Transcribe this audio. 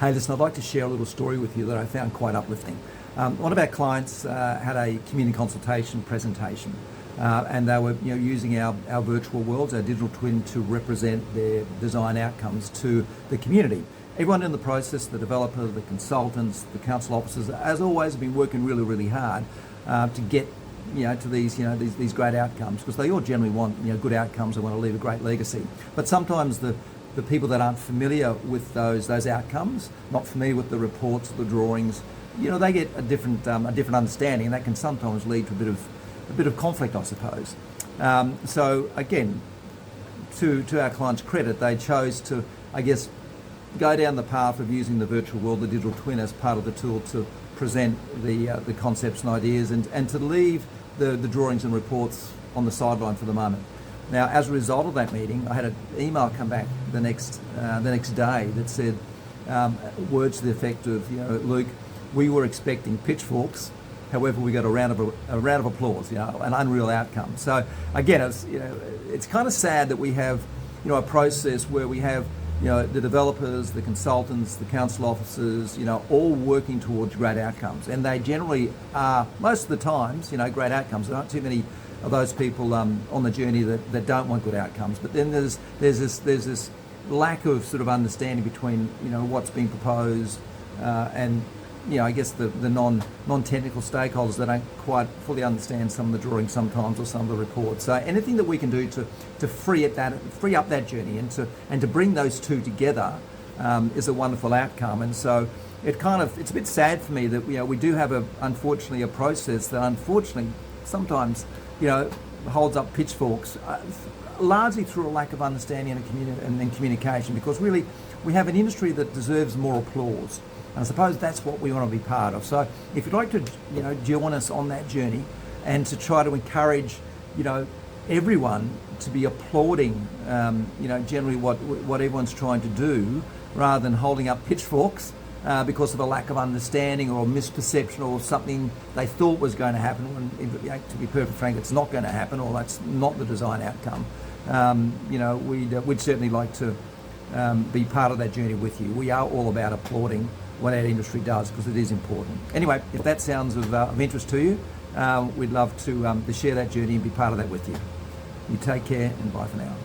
Hey, listen, I'd like to share a little story with you that I found quite uplifting. One of our clients had a community consultation presentation, and they were using our virtual worlds, our digital twin, to represent their design outcomes to the community. Everyone in the process, the developer, the consultants, the council officers, as always, have been working really, really hard to get to these great outcomes, because they all generally want good outcomes. They want to leave a great legacy. But sometimes the people that aren't familiar with those outcomes, not familiar with the reports, the drawings, they get a different understanding, and that can sometimes lead to a bit of conflict, I suppose. So again, to our clients' credit, they chose to, I guess, go down the path of using the virtual world, the digital twin, as part of the tool to present the concepts and ideas, and to leave the drawings and reports on the sideline for the moment. Now, as a result of that meeting, I had an email come back the next day that said words to the effect of, Luke, we were expecting pitchforks, however we got a round of applause, an unreal outcome. So again, it's kind of sad that we have a process where we have the developers, the consultants, the council officers, all working towards great outcomes, and they generally are, most of the times, great outcomes. There aren't too many of those people on the journey that don't want good outcomes. But then there's this lack of sort of understanding between what's being proposed and I guess the non-technical stakeholders that don't quite fully understand some of the drawings sometimes, or some of the reports. So anything that we can do to free up that journey and to bring those two together is a wonderful outcome. And so it's a bit sad for me that we do have unfortunately a process that unfortunately sometimes holds up pitchforks, largely through a lack of understanding and communication, because really we have an industry that deserves more applause. And I suppose that's what we want to be part of. So if you'd like to join us on that journey and to try to encourage everyone to be applauding generally what everyone's trying to do, rather than holding up pitchforks because of a lack of understanding or a misperception or something they thought was going to happen, when to be perfectly frank, it's not going to happen, or that's not the design outcome. We'd certainly like to be part of that journey with you. We are all about applauding what our industry does, because it is important. Anyway, if that sounds of interest to you, we'd love to share that journey and be part of that with you. You take care, and bye for now.